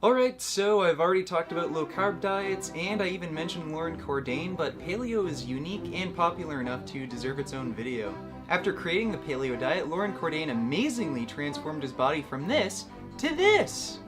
Alright, so I've already talked about low-carb diets, and I even mentioned Lauren Cordain, but paleo is unique and popular enough to deserve its own video. After creating the paleo diet, Lauren Cordain amazingly transformed his body from this to this!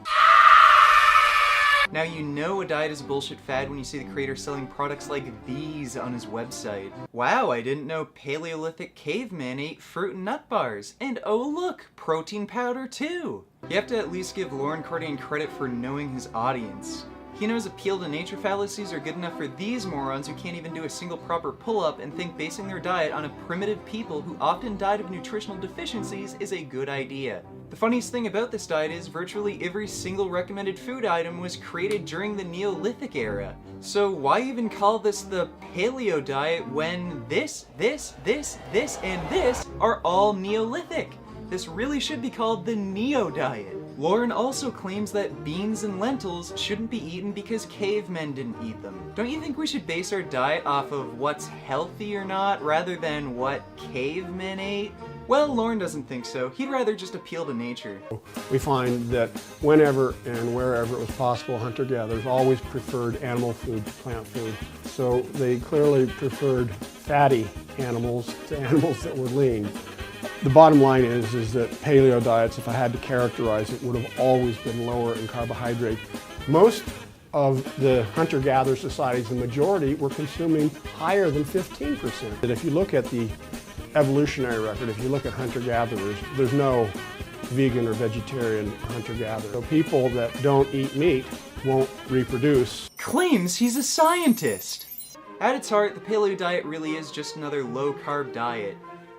Now you know a diet is a bullshit fad when you see the creator selling products like these on his website. Wow, I didn't know Paleolithic cavemen ate fruit and nut bars. And oh look, protein powder too! You have to at least give Lauren Cordain credit for knowing his audience. He knows appeal to nature fallacies are good enough for these morons who can't even do a single proper pull-up and think basing their diet on a primitive people who often died of nutritional deficiencies is a good idea. The funniest thing about this diet is virtually every single recommended food item was created during the Neolithic era. So why even call this the paleo diet when this, and this are all Neolithic? This really should be called the Neo diet. Lauren also claims that beans and lentils shouldn't be eaten because cavemen didn't eat them. Don't you think we should base our diet off of what's healthy or not, rather than what cavemen ate? Well, Lauren doesn't think so. He'd rather just appeal to nature. We find that whenever and wherever it was possible, hunter-gatherers always preferred animal food to plant food. So they clearly preferred fatty animals to animals that were lean. The bottom line is that paleo diets, if I had to characterize it, would have always been lower in carbohydrate. Most of the hunter-gatherer societies, the majority, were consuming higher than 15%. And if you look at the evolutionary record, if you look at hunter-gatherers, there's no vegan or vegetarian hunter-gatherer. So people that don't eat meat won't reproduce. Claims he's a scientist! At its heart, the paleo diet really is just another low-carb diet.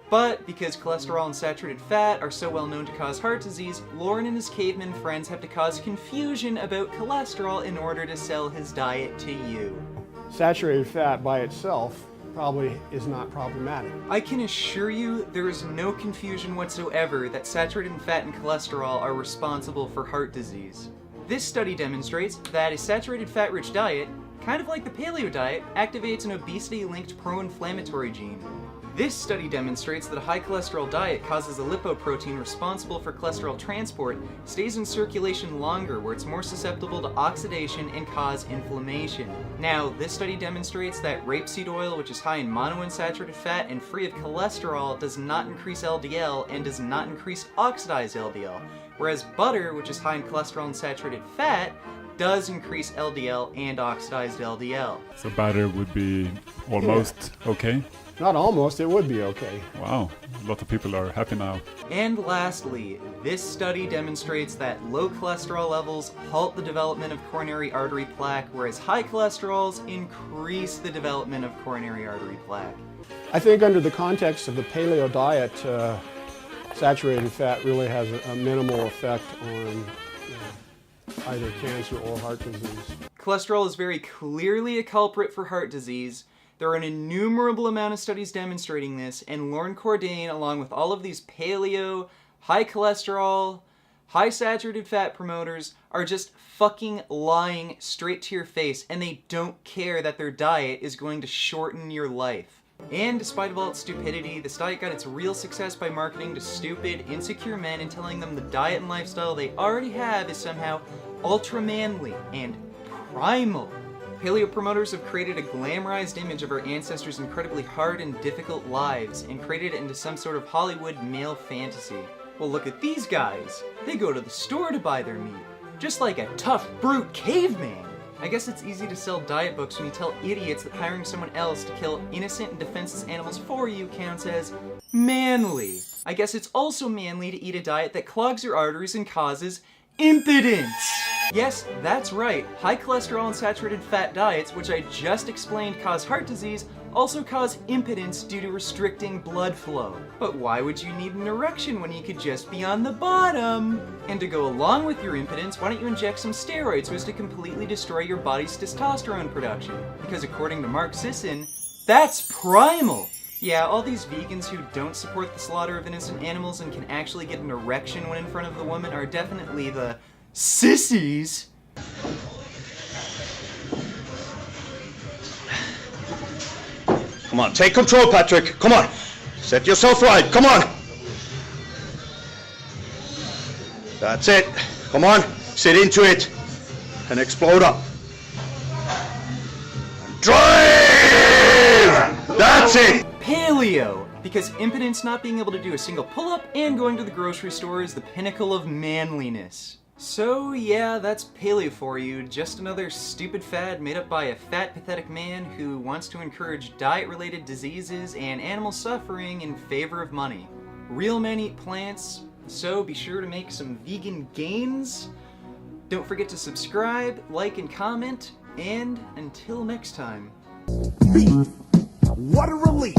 But because cholesterol and saturated fat are so well known to cause heart disease, Lauren and his caveman friends have to cause confusion about cholesterol in order to sell his diet to you. Saturated fat by itself probably is not problematic. I can assure you there is no confusion whatsoever that saturated fat and cholesterol are responsible for heart disease. This study demonstrates that a saturated fat-rich diet, kind of like the paleo diet, activates an obesity-linked pro-inflammatory gene. This study demonstrates that a high cholesterol diet causes a lipoprotein responsible for cholesterol transport stays in circulation longer, where it's more susceptible to oxidation and cause inflammation. Now, this study demonstrates that rapeseed oil, which is high in monounsaturated fat and free of cholesterol, does not increase LDL and does not increase oxidized LDL, whereas butter, which is high in cholesterol and saturated fat, does increase LDL and oxidized LDL. So butter would be almost okay? Not almost, it would be okay. Wow, a lot of people are happy now. And lastly, this study demonstrates that low cholesterol levels halt the development of coronary artery plaque, whereas high cholesterols increase the development of coronary artery plaque. I think under the context of the paleo diet, saturated fat really has a minimal effect on either cancer or heart disease. Cholesterol is very clearly a culprit for heart disease. There are an innumerable amount of studies demonstrating this, and Lauren Cordain, along with all of these paleo, high cholesterol, high saturated fat promoters, are just fucking lying straight to your face, and they don't care that their diet is going to shorten your life. And despite of all its stupidity, this diet got its real success by marketing to stupid, insecure men and telling them the diet and lifestyle they already have is somehow ultra-manly and primal. Paleo promoters have created a glamorized image of our ancestors' incredibly hard and difficult lives and created it into some sort of Hollywood male fantasy. Well, look at these guys. They go to the store to buy their meat, just like a tough, brute caveman. I guess it's easy to sell diet books when you tell idiots that hiring someone else to kill innocent and defenseless animals for you counts as manly. I guess it's also manly to eat a diet that clogs your arteries and causes impotence. Yes, that's right. High cholesterol and saturated fat diets, which I just explained cause heart disease, also cause impotence due to restricting blood flow. But why would you need an erection when you could just be on the bottom? And to go along with your impotence, why don't you inject some steroids so as to completely destroy your body's testosterone production? Because according to Mark Sisson, that's primal! Yeah, all these vegans who don't support the slaughter of innocent animals and can actually get an erection when in front of the woman are definitely the sissies. Come on, take control, Patrick. Come on. Set yourself right. Come on. That's it. Come on. Sit into it. and explode up. Drive! That's it! Paleo! Because impotence, not being able to do a single pull-up, and going to the grocery store is the pinnacle of manliness. So yeah, that's paleo for you. Just another stupid fad made up by a fat, pathetic man who wants to encourage diet-related diseases and animal suffering in favor of money. Real men eat plants, so be sure to make some vegan gains. Don't forget to subscribe, like, and comment, and until next time. Beef. What a relief.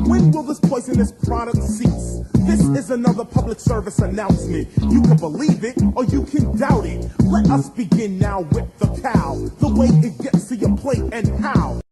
When will this poisonous product cease? This is another public service announcement. You can believe it or you can doubt it. Let us begin now with the cow. The way it gets to your plate and how.